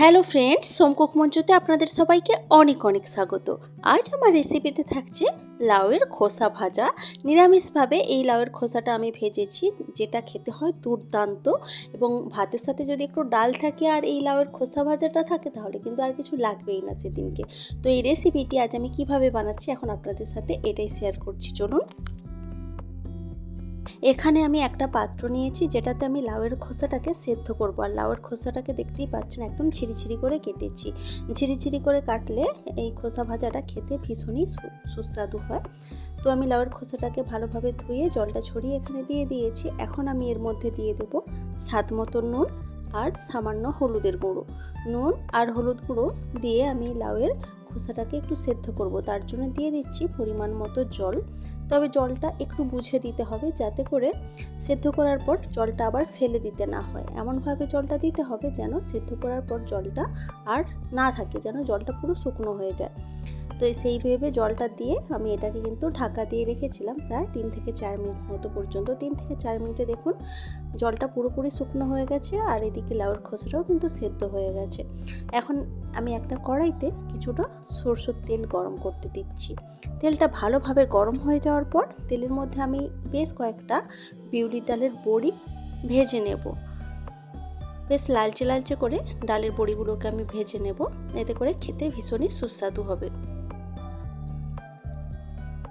Hello friends, সোমকুক মঞ্চতে আপনাদের সবাইকে অনেক অনেক স্বাগত। আজ আমার রেসিপিতে থাকছে লাউয়ের খোসা ভাজা। নিরামিষভাবে এই লাউয়ের খোসাটা আমি ভেজেছি, যেটা খেতে হয় দুর্দান্ত। এবং ভাতের সাথে যদি একটু ডাল থাকে আর এই লাউয়ের খোসা ভাজাটা থাকে তাহলে কিন্তু আর কিছু লাগবেই না সেদিনকে। তো এই রেসিপিটি আজ আমি কিভাবে বানাচ্ছি এখন আপনাদের সাথে এটাই শেয়ার করছি, চলুন। এখানে আমি একটা পাত্র নিয়েছি যেটাতে আমি লাউয়ের খোসাটাকে সেদ্ধ করব। আর লাউয়ের খোসাটাকে দেখতেই পাচ্ছেন একদম ঝিরিঝিরি করে কেটেছি। ঝিরিঝিরি করে কাটলে এই খোসা ভাজাটা খেতে ভীষণই সুস্বাদু হয়। তো আমি লাউয়ের খোসাটাকে ভালোভাবে ধুয়ে জলটা ছড়িয়ে এখানে দিয়ে দিয়েছি। এখন আমি এর মধ্যে দিয়ে দেব স্বাদ মতো নুন আর সামান্য হলুদের গুঁড়ো। নুন আর হলুদ গুঁড়ো দিয়ে আমি লাউয়ের খোসাটাকে একটু সেদ্ধ করব। তার জন্য দিয়ে দিচ্ছি পরিমাণ মতো জল। তবে জলটা একটু বুঝে দিতে হবে, যাতে করে সেদ্ধ করার পর জলটা আবার ফেলে দিতে না হয়। এমনভাবে জলটা দিতে হবে যেন সেদ্ধ করার পর জলটা আর না থাকে, যেন জলটা পুরো শুকনো হয়ে যায়। তো সেইভাবে জলটা দিয়ে আমি এটাকে কিন্তু ঢাকা দিয়ে রেখেছিলাম প্রায় 3 থেকে 4 মিনিট মতো পর্যন্ত। 3 থেকে 4 মিনিটে দেখুন জলটা পুরোপুরি শুকনো হয়ে গেছে আর এদিকে লাউয়ের খোসাটাও কিন্তু সেদ্ধ হয়ে গেছে। এখন আমি একটা কড়াইতে কিছুটা সরষের তেল গরম করতে দিচ্ছি। তেলটা ভালোভাবে গরম হয়ে যাওয়ার পর তেলের মধ্যে আমি বেশ কয়েকটা বিউলি ডালের বড়ি ভেজে নেব। বেশ লালচে লালচে করে ডালের বড়িগুলোকে আমি ভেজে নেব, এতে করে খেতে ভীষণই সুস্বাদু হবে।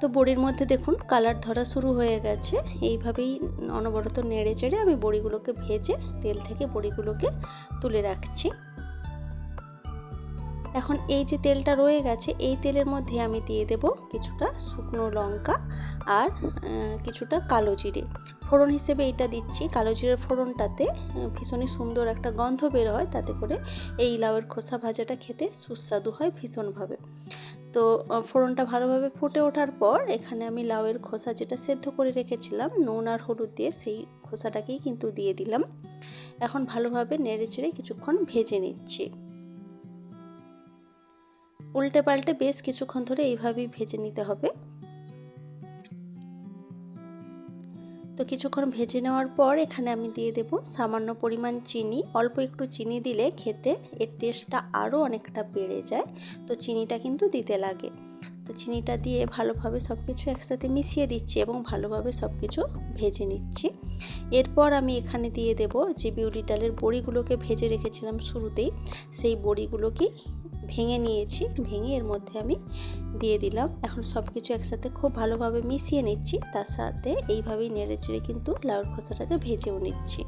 তো বড়ির মধ্যে দেখুন কালার ধরা শুরু হয়ে গেছে। এইভাবেই অনবরত নেড়ে চেড়ে আমি বড়িগুলোকে ভেজে তেল থেকে বড়িগুলোকে তুলে রাখছি। এখন এই যে তেলটা রয়ে গেছে এই তেলের মধ্যে আমি দিয়ে দেব কিছুটা শুকনো লঙ্কা আর কিছুটা কালো জিরে। ফোড়ন হিসেবে এটা দিচ্ছি। কালো জিরের ফোড়নটাতে ভীষণই সুন্দর একটা গন্ধ বের হয়, তাতে করে এই লাউয়ের খোসা ভাজাটা খেতে সুস্বাদু হয় ভীষণভাবে। তো ফোড়নটা ভালোভাবে ফুটে ওঠার পর এখানে আমি লাউয়ের খোসা যেটা সেদ্ধ করে রেখেছিলাম নুন আর হলুদ দিয়ে, সেই খোসাটাকেই কিন্তু দিয়ে দিলাম। এখন ভালোভাবে নেড়ে চেড়ে কিছুক্ষণ ভেজে নিচ্ছি। উল্টে পাল্টে বেশ কিছুক্ষণ ধরে এইভাবেই ভেজে নিতে হবে। তো কিছুক্ষণ ভেজে নেওয়ার পর এখানে আমি দিয়ে দেব সামান্য পরিমাণ চিনি। অল্প একটু চিনি দিলে খেতে এর টেস্টটা আরও অনেকটা বেড়ে যায়, তো চিনিটা কিন্তু দিতে লাগে। তো চিনিটা দিয়ে ভালোভাবে সব কিছু একসাথে মিশিয়ে দিচ্ছি এবং ভালোভাবে সব কিছু ভেজে নিচ্ছি। এরপর আমি এখানে দিয়ে দেব যে বিউলি ডালের বড়িগুলোকে ভেজে রেখেছিলাম শুরুতেই, সেই বড়িগুলোকে ভেঙে নিয়েছি, ভেঙে এর মধ্যে আমি দিয়ে দিলাম। এখন সব কিছু একসাথে খুব ভালোভাবে মিশিয়ে নিচ্ছি, তার সাথে এইভাবেই নেড়ে চেড়ে কিন্তু লাউয়ের খোসাটাকে ভেজেও নিচ্ছি।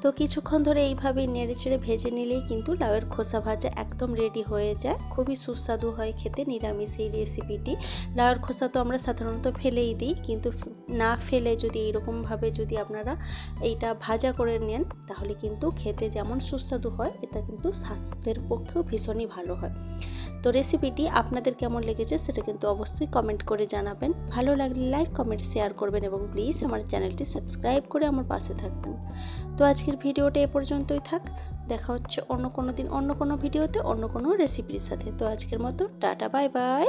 তো কিছুক্ষণ ধরে এইভাবেই নেড়েচেড়ে ভেজে নিলেই কিন্তু লাউয়ের খোসা ভাজা একদম রেডি হয়ে যায়। খুবই সুস্বাদু হয় খেতে নিরামিষ এই রেসিপিটি। লাউয়ের খোসা তো আমরা সাধারণত ফেলেই দিই, কিন্তু না ফেলে যদি এইরকমভাবে যদি আপনারা এইটা ভাজা করে নেন তাহলে কিন্তু খেতে যেমন সুস্বাদু হয়, এটা কিন্তু স্বাস্থ্যের পক্ষেও ভীষণই ভালো হয়। তো রেসিপিটি আপনাদের কেমন লেগেছে সেটা কিন্তু অবশ্যই কমেন্ট করে জানাবেন। ভালো লাগলে লাইক কমেন্ট শেয়ার করবেন এবং প্লিজ আমার চ্যানেলটি সাবস্ক্রাইব করে আমার পাশে থাকবেন। তো আজকের ভিডিওটা এ পর্যন্তই থাক। দেখা হচ্ছে অন্য কোনো দিন অন্য কোনো ভিডিওতে অন্য কোনো রেসিপির সাথে। তো আজকের মতো টাটা, বাই বাই।